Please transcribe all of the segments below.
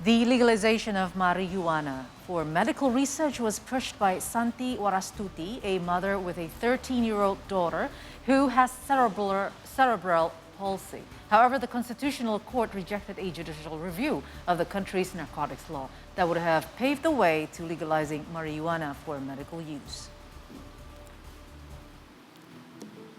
The legalization of marijuana for medical research was pushed by Santi Warastuti, a mother with a 13-year-old daughter who has cerebral palsy. However, the Constitutional Court rejected a judicial review of the country's narcotics law that would have paved the way to legalizing marijuana for medical use.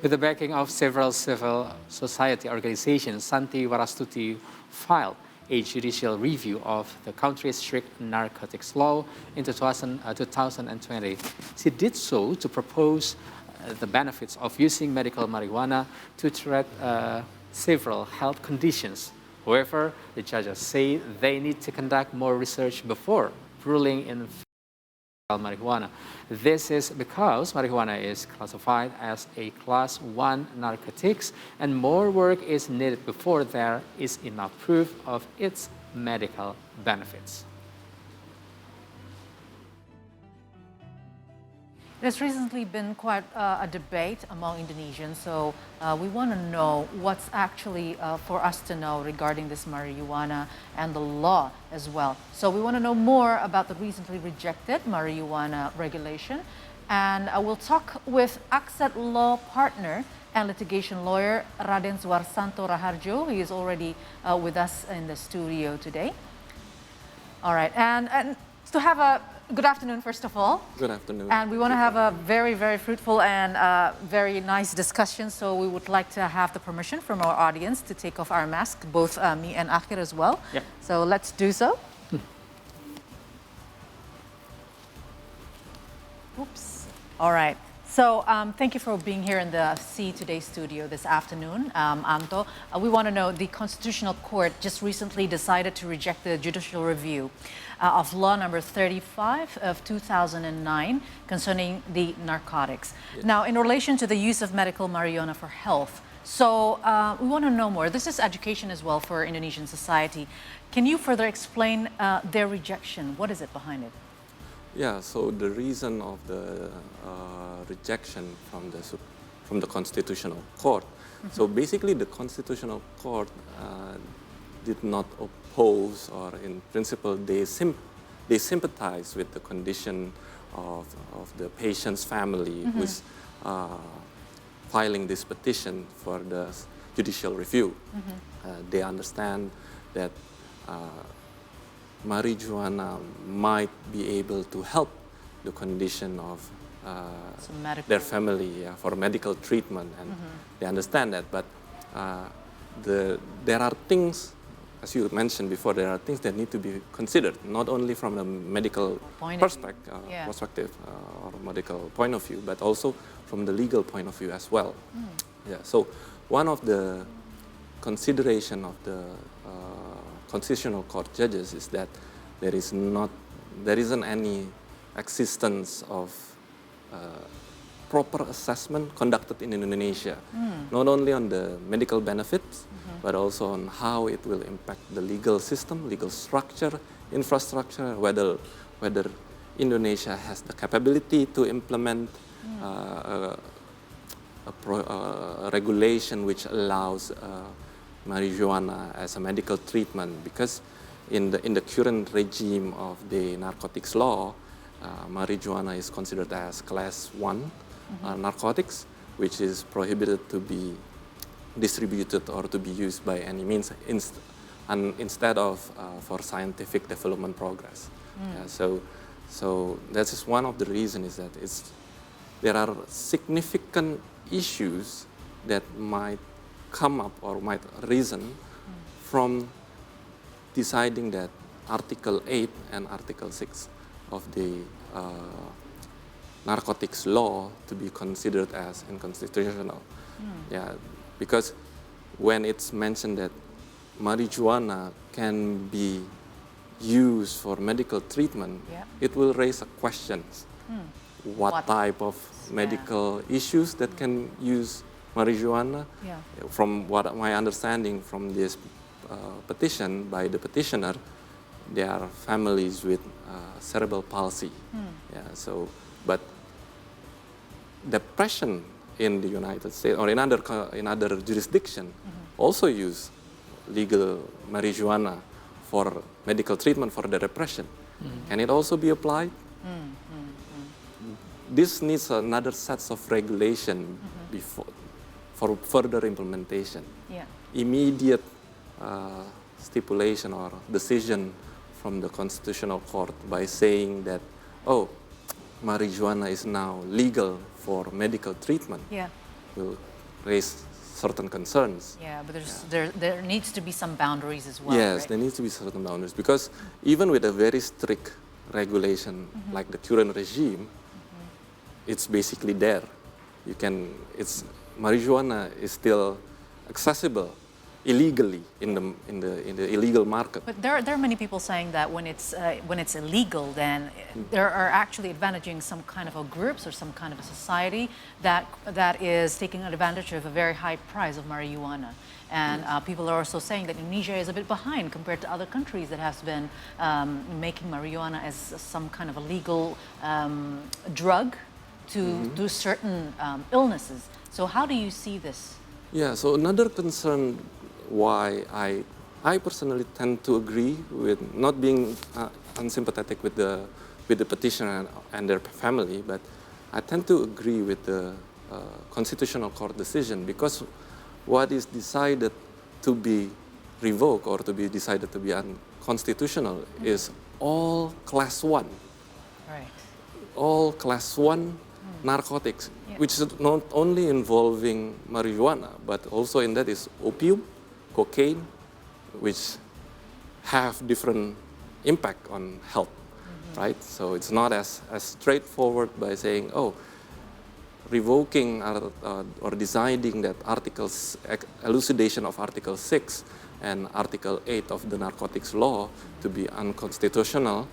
With the backing of several civil society organizations, Santi Warastuti filed a judicial review of the country's strict narcotics law in 2020. She did so to propose the benefits of using medical marijuana to treat several health conditions. However, the judges say they need to conduct more research before ruling in marijuana. This is because marijuana is classified as a Class 1 narcotics, and more work is needed before there is enough proof of its medical benefits. There's recently been quite a debate among Indonesians, so we want to know what's actually for us to know regarding this marijuana and the law as well. So we want to know more about the recently rejected marijuana regulation, and we'll talk with Akset Law partner and litigation lawyer Raden Suharsanto Raharjo. He is already with us in the studio today. All right, and to have a good afternoon, first of all. Good afternoon. And we want to have a very, very fruitful and very nice discussion. So we would like to have the permission from our audience to take off our mask, both me and Akhir as well. Yep. So let's do so. Oops. All right. So thank you for being here in the See Today studio this afternoon, Anto. We want to know, the Constitutional Court just recently decided to reject the judicial review of law number 35 of 2009 concerning the narcotics. Yes. Now, in relation to the use of medical marijuana for health, so we want to know more. This is education as well for Indonesian society. Can you further explain their rejection? What is it behind it? Yeah, so the reason of the rejection from the Constitutional Court. So basically, the Constitutional Court did not oppose, or in principle, they sympathize with the condition of the patient's family who's filing this petition for the judicial review. They understand that marijuana might be able to help the condition of their family for medical treatment, and they understand that. But there are things, as you mentioned before, there are things that need to be considered, not only from a medical perspective or medical point of view, but also from the legal point of view as well. Yeah. So one of the consideration of the Constitutional Court judges is that there isn't any existence of proper assessment conducted in Indonesia, not only on the medical benefits, but also on how it will impact the legal system, legal structure, infrastructure, whether Indonesia has the capability to implement a regulation which allows marijuana as a medical treatment, because in the current regime of the narcotics law, marijuana is considered as Class 1 narcotics, which is prohibited to be distributed or to be used by any means, and instead of for scientific development progress. So that is one of the reasons, is that there are significant issues that might come up or might arisen from deciding that Article 8 and Article 6 of the narcotics law to be considered as unconstitutional. Yeah, because when it's mentioned that marijuana can be used for medical treatment, it will raise questions. What type of medical issues that can use marijuana? From what my understanding from this petition by the petitioner, there are families with cerebral palsy. But depression in the United States or in other jurisdiction also use legal marijuana for medical treatment for the depression. Can it also be applied? This needs another set of regulation before, for further implementation. Yeah. Immediate stipulation or decision from the Constitutional Court by saying that, oh, marijuana is now legal for medical treatment, Yeah. will raise certain concerns. Yeah, but there needs to be some boundaries as well. Yes, right? there needs to be certain boundaries because even with a very strict regulation like the current regime, it's basically there. Marijuana is still accessible illegally in the illegal market. But there are many people saying that when it's illegal, then there are actually advantaging some kind of a groups or some kind of a society that is taking advantage of a very high price of marijuana. And people are also saying that Indonesia is a bit behind compared to other countries that has been making marijuana as some kind of a legal drug to do certain illnesses. So how do you see this? Yeah, so another concern why I personally tend to agree with not being unsympathetic with the petitioner and their family, but I tend to agree with the Constitutional Court decision because what is decided to be revoked or to be decided to be unconstitutional is all class 1. Right. All class 1 narcotics, Yeah. which is not only involving marijuana, but also in that is opium, cocaine, which have different impact on health, right? So it's not as straightforward by saying, oh, revoking or deciding that elucidation of Article 6 and Article 8 of the narcotics law to be unconstitutional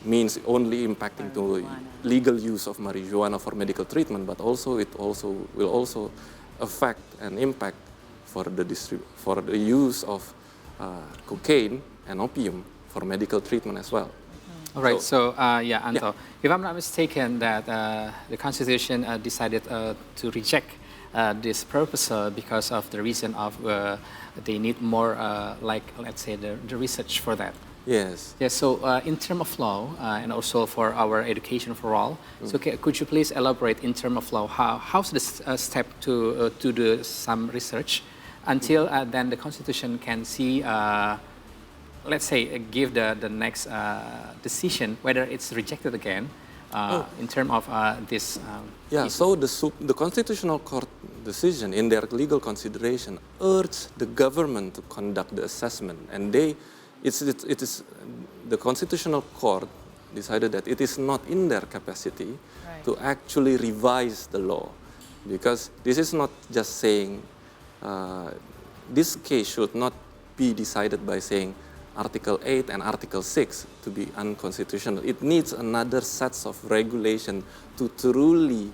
means only impacting to legal use of marijuana for medical treatment, but also it will also affect and impact for the use of cocaine and opium for medical treatment as well. All right, so Anto, if I'm not mistaken, that the Constitution decided to reject this proposal because of the reason of they need more, let's say, the research for that. Yes. Yes. So, in terms of law, and also for our education for all, so could you please elaborate in terms of law how's this step to do some research until then the Constitution can see, let's say, give the next decision whether it's rejected again in terms of this. Yeah. So the Constitutional Court decision in their legal consideration urged the government to conduct the assessment, and it is the Constitutional Court decided that it is not in their capacity to actually revise the law, because this is not just saying this case should not be decided by saying Article 8 and Article 6 to be unconstitutional. It needs another set of regulation to truly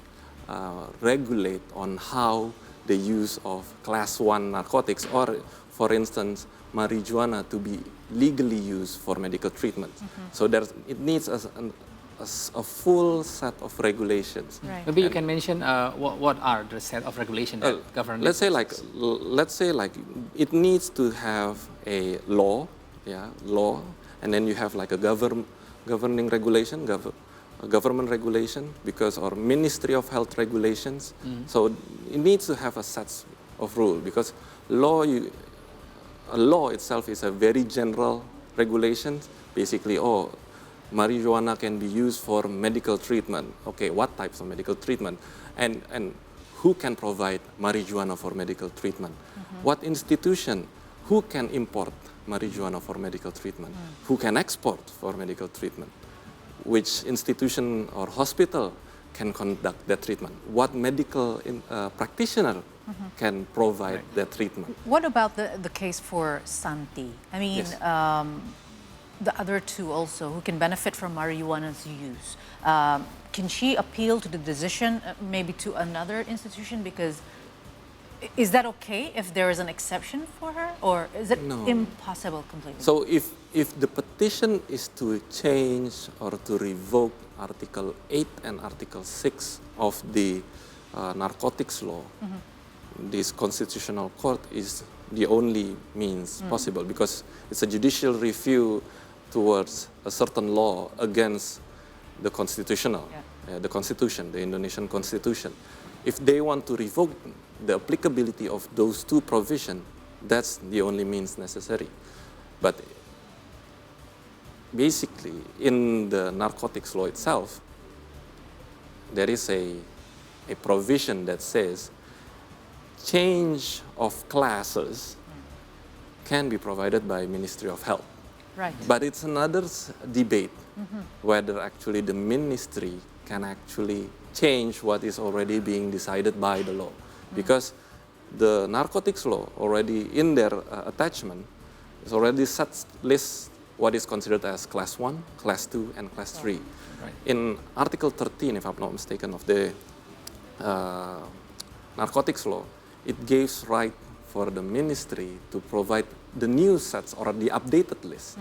regulate on how the use of Class 1 narcotics, or for instance, marijuana, to be legally used for medical treatment. So it needs a full set of regulations. Right. Maybe you can mention what are the set of regulations that govern. Let's say like it needs to have a law, and then you have like a governing regulation, government regulation, or Ministry of Health regulations. So it needs to have a set of rules, because a law itself is a very general regulation. Basically, marijuana can be used for medical treatment. Okay, what types of medical treatment? And who can provide marijuana for medical treatment? What institution? Who can import marijuana for medical treatment? Who can export for medical treatment? Which institution or hospital can conduct that treatment? What medical practitioner can provide that treatment? What about the case for Santi? I mean, Yes. The other two also who can benefit from marijuana's use. Can she appeal to the decision, maybe to another institution? Because is that okay if there is an exception for her, or is it impossible completely? So if the petition is to change or to revoke Article 8 and Article 6 of the narcotics law, this Constitutional Court is the only means possible, because it's a judicial review towards a certain law against the constitutional, the constitution, the Indonesian constitution. If they want to revoke the applicability of those two provisions, that's the only means necessary. But basically, in the narcotics law itself, there is a provision that says change of classes can be provided by Ministry of Health. Right. But it's another debate whether actually the ministry can actually change what is already being decided by the law. Because the narcotics law already in their attachment is already lists what is considered as class 1, class 2, and class 3. Right. In Article 13, if I'm not mistaken, of the narcotics law, it gives right for the ministry to provide the new sets or the updated list.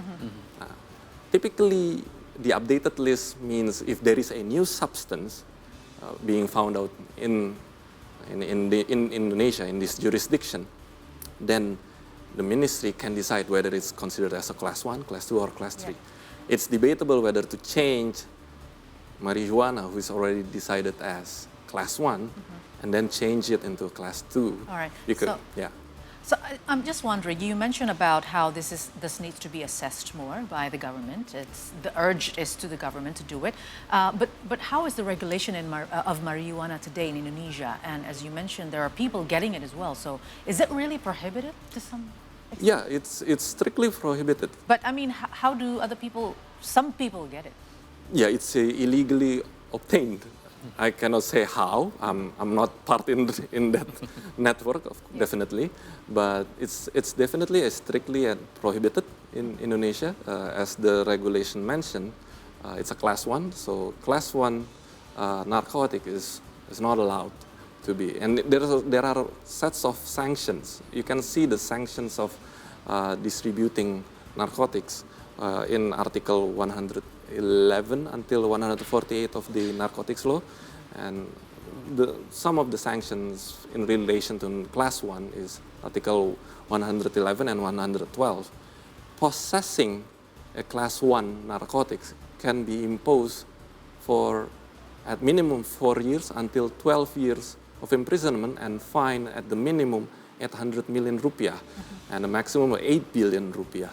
Typically, the updated list means if there is a new substance being found out in Indonesia, in this jurisdiction, then the ministry can decide whether it's considered as a class 1, class 2, or class 3. It's debatable whether to change marijuana, who is already decided as class 1, and then change it into class 2. All right. Because, So I'm just wondering, you mentioned about how this needs to be assessed more by the government. The urge is to the government to do it. But how is the regulation of marijuana today in Indonesia? And as you mentioned, there are people getting it as well. So is it really prohibited to some extent? Yeah, it's strictly prohibited. But I mean, how do some people get it? Yeah, it's illegally obtained. I cannot say how. I'm not part in that network, definitely, but it's definitely strictly prohibited in Indonesia, as the regulation mentioned. It's a class 1, so class 1 narcotic is not allowed to be. And there are sets of sanctions. You can see the sanctions of distributing narcotics in Article 111 until 148 of the narcotics law, and some of the sanctions in relation to class 1 is Article 111 and 112. Possessing a class 1 narcotics can be imposed for at minimum 4 years until 12 years of imprisonment, and fine at the minimum 800 million rupiah and a maximum of 8 billion rupiah.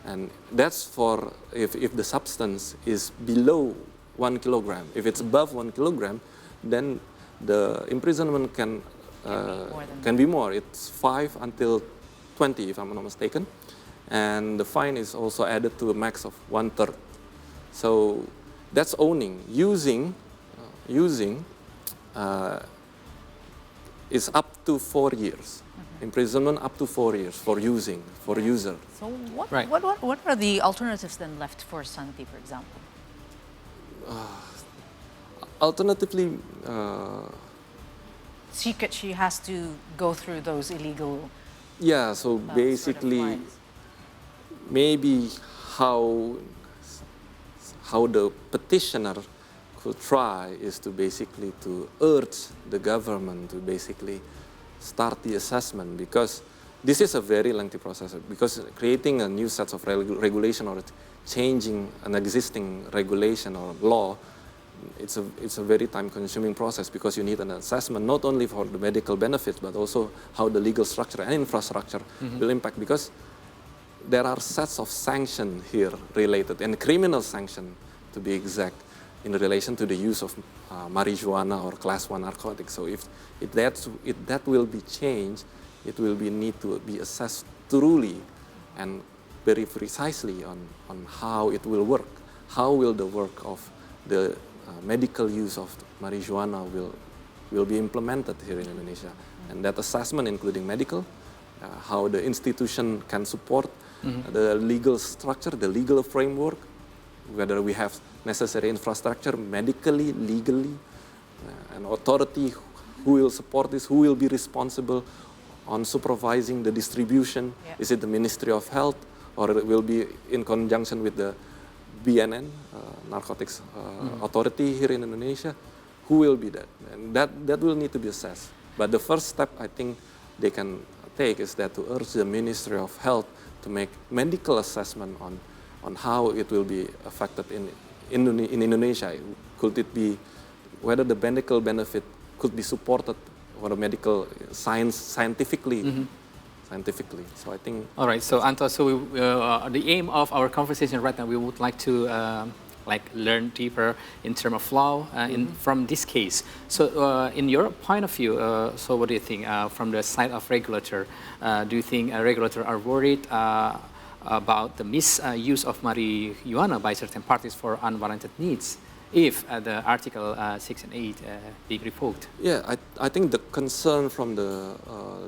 And that's for if the substance is below 1 kilogram. If it's above 1 kilogram, then the imprisonment can be more. It's 5 until 20, if I'm not mistaken. And the fine is also added to a max of 1/3. So that's owning. Using is up to 4 years. Imprisonment up to 4 years for user. So what are the alternatives then left for Santi, for example? Alternatively, She has to go through those illegal. yeah. So basically, sort of lines. maybe how the petitioner could try is to basically to urge the government to basically start the assessment, because this is a very lengthy process, because creating a new set of regulation or changing an existing regulation or law, it's a very time-consuming process, because you need an assessment not only for the medical benefits but also how the legal structure and infrastructure will impact, because there are sets of sanctions here related, and criminal sanction to be exact, in relation to the use of marijuana or class 1 narcotics. So if that will be changed, it will need to be assessed thoroughly and very precisely on how it will work. How will the work of the medical use of marijuana will be implemented here in Indonesia? And that assessment, including medical, how the institution can support the legal structure, the legal framework, whether we have necessary infrastructure, medically, legally, an authority who will support this, who will be responsible on supervising the distribution. Yeah. Is it the Ministry of Health, or it will be in conjunction with the BNN, Narcotics Authority here in Indonesia? Who will be that? And that will need to be assessed. But the first step, I think, they can take is that to urge the Ministry of Health to make medical assessment on how it will be affected in Indonesia. Could it be, whether the medical benefit could be supported for the medical scientifically. Scientifically. So I think. All right. So Anto, so the aim of our conversation right now, we would like to learn deeper in terms of law from this case. So in your point of view, so what do you think from the side of regulator? Do you think regulators are worried about the misuse of marijuana by certain parties for unwarranted needs if the Article 6 and 8 being revoked? Yeah, I think the concern from the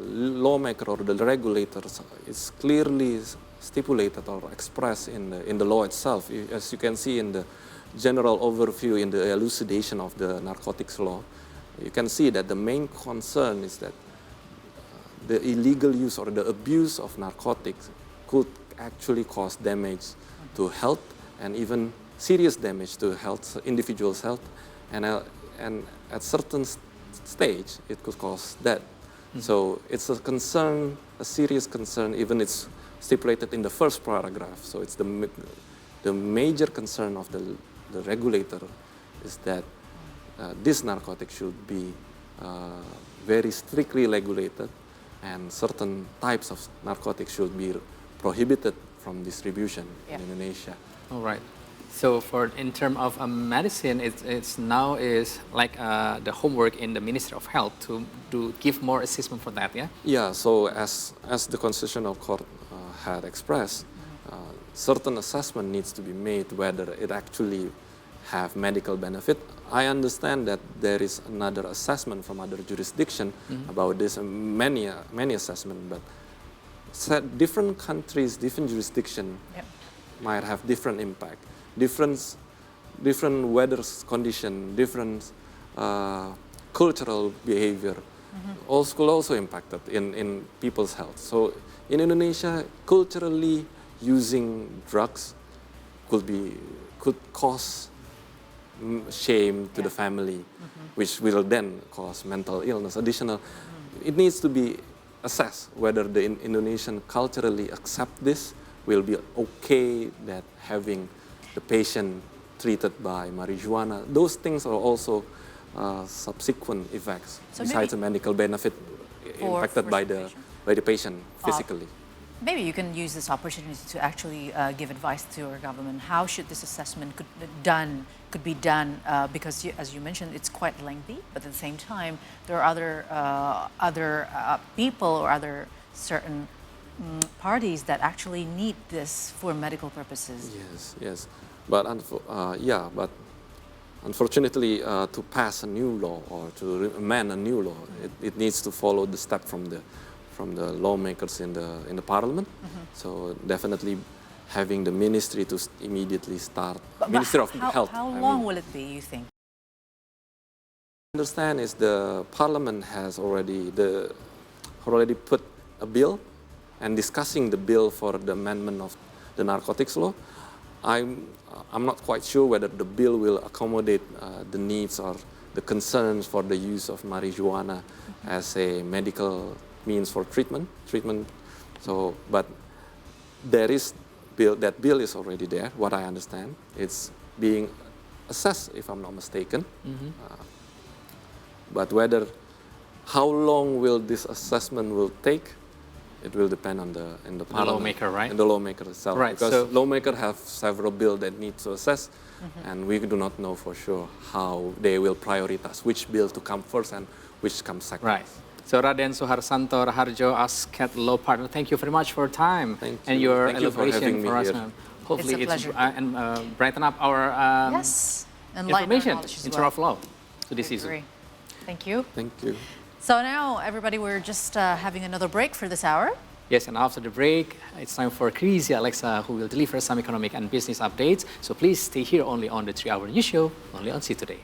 lawmaker or the regulators is clearly stipulated or expressed in the law itself. As you can see in the general overview, in the elucidation of the narcotics law, you can see that the main concern is that the illegal use or the abuse of narcotics could actually cause damage to health and even serious damage to health, individual's health, and at certain stage it could cause death. So it's a concern, a serious concern, even it's stipulated in the first paragraph. So it's the major concern of the regulator is that this narcotic should be very strictly regulated, and certain types of narcotics should be prohibited from distribution in Indonesia. All right. So in terms of medicine, it's now is like the homework in the Ministry of Health to give more assessment for that, yeah? Yeah, so as the Constitutional Court had expressed, certain assessment needs to be made whether it actually have medical benefit. I understand that there is another assessment from other jurisdiction about this, and many assessment, but different countries, different jurisdiction might have different impact. Different weather condition, different cultural behavior could also impact it in people's health. So in Indonesia, culturally using drugs could cause shame to the family, which will then cause mental illness. Additional, it needs to be assessed whether the Indonesian culturally accept this, will be okay that having the patient treated by marijuana. Those things are also subsequent effects, so besides the medical benefit impacted by the patient physically. Maybe you can use this opportunity to actually give advice to your government. How should this assessment could be done? Because as you mentioned, it's quite lengthy, but at the same time, there are other people or other certain parties that actually need this for medical purposes. Yes. But unfortunately, to pass a new law or to amend a new law, it needs to follow the step from the lawmakers in the parliament. So definitely having the ministry to immediately start. Ministry of Health. How long will it be, you think? I understand is the parliament has already put a bill and discussing the bill for the amendment of the narcotics law. I'm not quite sure whether the bill will accommodate the needs or the concerns for the use of marijuana as a medical means for treatment. So, but there is that bill is already there. What I understand, it's being assessed, if I'm not mistaken. But how long will this assessment will take? It will depend on the parliament, lawmaker, right? And the lawmaker itself, right? Because lawmakers have several bills that need to assess, and we do not know for sure how they will prioritize which bill to come first and which comes second. Right. So Raden Suharsanto, Raharjo, ASCAT Law Partner, thank you very much for your time and your elaboration for us. Hopefully it's brighten up our information in terms of law to this issue. Thank you. Thank you. So now, everybody, we're just having another break for this hour. Yes, and after the break, it's time for Crazy Alexa, who will deliver some economic and business updates. So please stay here only on the 3-Hour News Show, only on See Today.